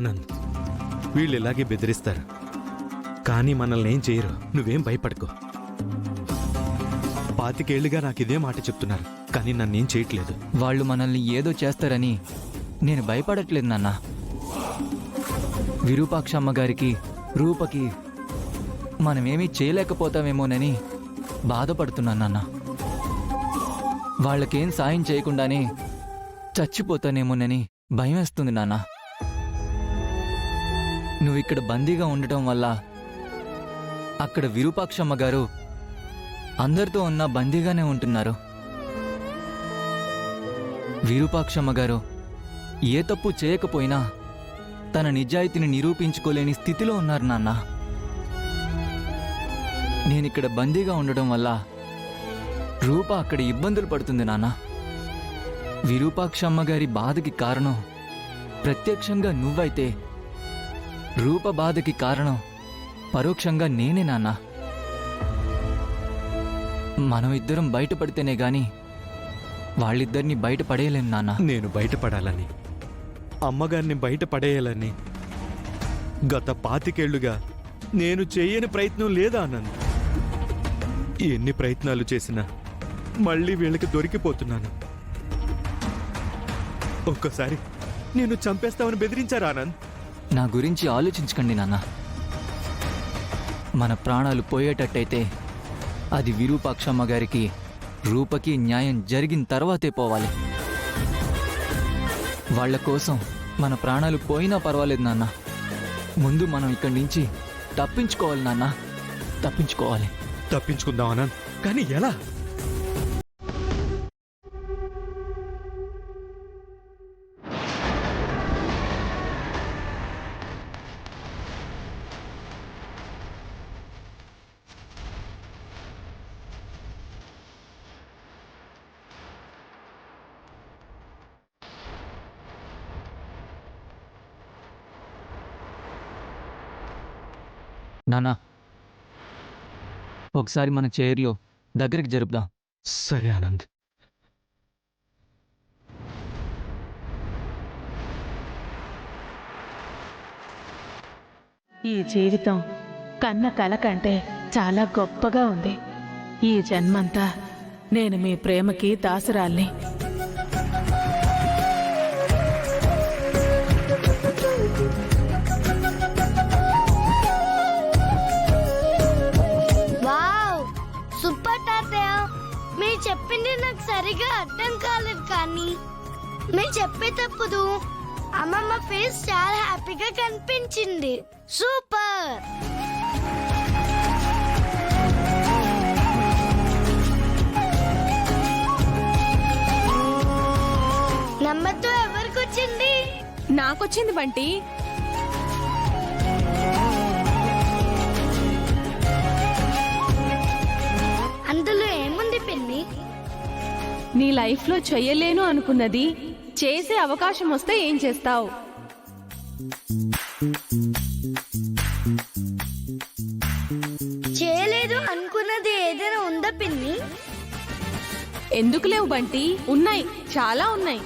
ఆనంద్, వీళ్ళు ఇలాగే బెదిరిస్తారు, కానీ మనల్ని ఏం చేయరు. నువ్వేం భయపడకు. 25 ఏళ్లుగా నాకిదే మాట చెప్తున్నారు, కానీ నన్నేం చేయట్లేదు. వాళ్ళు మనల్ని ఏదో చేస్తారని నేను భయపడట్లేదు నాన్న. విరూపాక్షమ్మ గారికి, రూపకి మనమేమీ చేయలేకపోతామేమోనని బాధపడుతున్నాను నాన్న. వాళ్ళకేం సాయం చేయకుండానే చచ్చిపోతానేమోనని భయం వేస్తుంది నాన్న. నువ్వు ఇక్కడ బందీగా ఉండటం వల్ల అక్కడ విరూపాక్షమ్మ గారు అందరితో ఉన్న బందీగానే ఉంటున్నారు. విరూపాక్షమ్మ గారు ఏ తప్పు చేయకపోయినా తన నిజాయితీని నిరూపించుకోలేని స్థితిలో ఉన్నారు నాన్న. నేనిక్కడ బందీగా ఉండడం వల్ల రూప అక్కడ ఇబ్బందులు పడుతుంది నాన్న. విరూపాక్షమ్మ గారి బాధకి కారణం ప్రత్యక్షంగా నువ్వైతే రూప బాధకి కారణం పరోక్షంగా నేనే నాన్న. మనం ఇద్దరం బయటపడితేనే గాని వాళ్ళిద్దరిని బయటపడేయలేం నాన్న. నేను బయటపడాలని, అమ్మగారిని బయటపడేయాలని గత 25 ఏళ్లుగా నేను చేయని ప్రయత్నం లేదా ఆనంద్. ఎన్ని ప్రయత్నాలు చేసినా మళ్ళీ వీళ్ళకి దొరికిపోతున్నాను. ఒక్కసారి నేను చంపేస్తామని బెదిరించారు ఆనంద్. నా గురించి ఆలోచించకండి నాన్న. మన ప్రాణాలు పోయేటట్టయితే అది విరూపాక్షమ్మ గారికి, రూపకి న్యాయం జరిగిన తర్వాతే పోవాలి. వాళ్ల కోసం మన ప్రాణాలు పోయినా పర్వాలేదు నాన్న. ముందు మనం ఇక్కడి నుంచి తప్పించుకోవాలి నాన్న, తప్పించుకోవాలి. తప్పించుకుందాం ఆనంద్, కానీ ఎలా? నాన్న, ఒకసారి మన చైర్లో దగ్గరికి జరుపుదాం. సరే ఆనంద్. ఈ జీవితం కన్న కల కంటే చాలా గొప్పగా ఉంది. ఈ జన్మంతా నేను మీ ప్రేమకి దాసురాల్ని. సూపర్ తాతయ్య, మీరు చెప్పింది నాకు సరిగా అర్థం కాలేదు, కానీ మీరు చెప్పేటప్పుడు అమ్మమ్మ ఫేస్ చాలా హ్యాపీగా కనిపించింది. సూపర్. నంబర్ 2 ఎవరికి వచ్చింది? నాకొచ్చింది బంటి. అందులో ఏముంది పిన్ని? నీ లైఫ్లో చెయ్యలేను అనుకున్నది చేసే అవకాశం వస్తే ఏం చేస్తావు? చేయలేదు అనుకున్నది ఏదైనా ఉందా పిన్ని? ఎందుకు లేవు బంటి, ఉన్నాయి, చాలా ఉన్నాయి.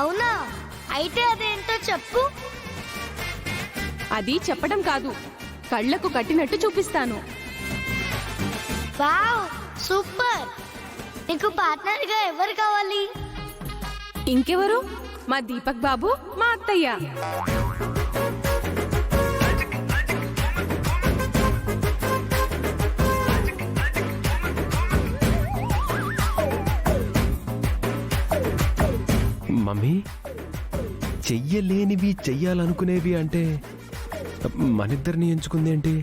అవునా? అయితే అదేంటో చెప్పు. అది చెప్పడం కాదు, కళ్ళకు కట్టినట్టు చూపిస్తాను. Wow, super. నీకు పార్ట్నర్ గా ఎవరు కావాలి? ఇంకెవరు? మా దీపక్ బాబు, మా అత్తయ్య. మమ్మీ, చెయ్యలేనివి చెయ్యాలనుకునేవి అంటే మనిద్దరిని ఎంచుకుందేంటి?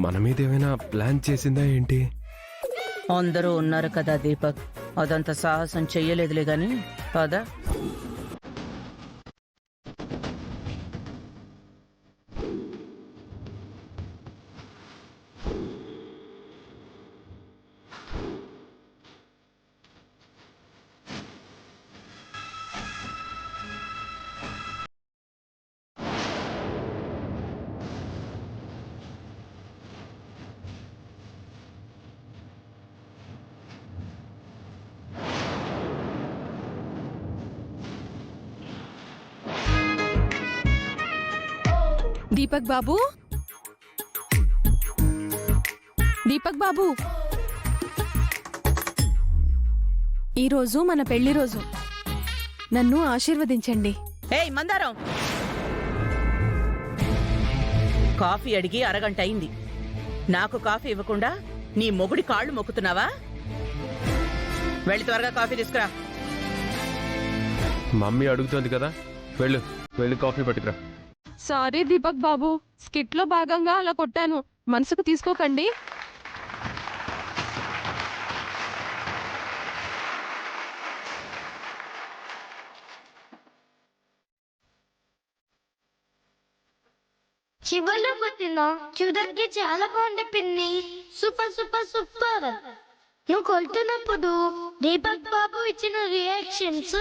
మన మీద ఏమైనా ప్లాన్ చేసిందా ఏంటి? అందరూ ఉన్నారు కదా దీపక్, అదంత సాహసం చెయ్యలేదులే గాని పద. దీపక్ బాబు, దీపక్ బాబు, ఈరోజు మన పెళ్లి రోజు. నన్ను ఆశీర్వదించండి. ఏయ్ మందారం, కాఫీ అడిగి అరగంట అయింది. నాకు కాఫీ ఇవ్వకుండా నీ మొగుడి కాళ్ళు మొక్కుతున్నావా? వెళ్ళి త్వరగా కాఫీ తీసుకురా. మమ్మీ అడుగుతోంది కదా, వెళ్ళు వెళ్ళి కాఫీ పట్టుకురా. సారీ దీపక్ బాబు, స్కిట్ లో భాగంగా అలా కొట్టాను, మనసుకు తీసుకోకండి. చివరిలో కొట్టిన చూడడానికి చాలా బాగుంది పిన్ని. Super super super. నువ్వు కొడుతున్నప్పుడు దీపక్ బాబు ఇచ్చిన రియాక్షన్స్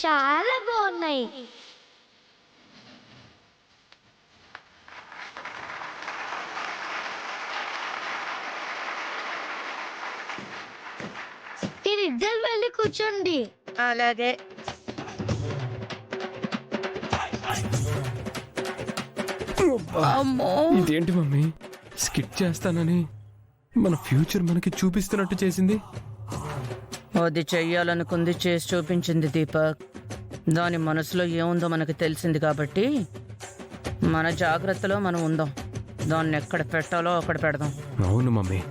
చాలా బాగున్నాయి. మీరిద్దరు వెళ్ళి కూర్చోండి. అలాగే. ఇదేంటి మమ్మీ, స్కిట్ చేస్తానని మన ఫ్యూచర్ మనకి చూపిస్తున్నట్టు చేసింది. అది చెయ్యాలనుకుంది, చేసి చూపించింది దీపక్. దాని మనసులో ఏముందో మనకి తెలిసింది కాబట్టి మన జాగ్రత్తలో మనం ఉందాం. దాన్ని ఎక్కడ పెట్టాలో అక్కడ పెడదాం. అవును మమ్మీ,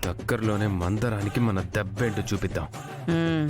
దగ్గరలోనే మందరానికి మన దెబ్బేంటో చూపిద్దాం. ఉమ్.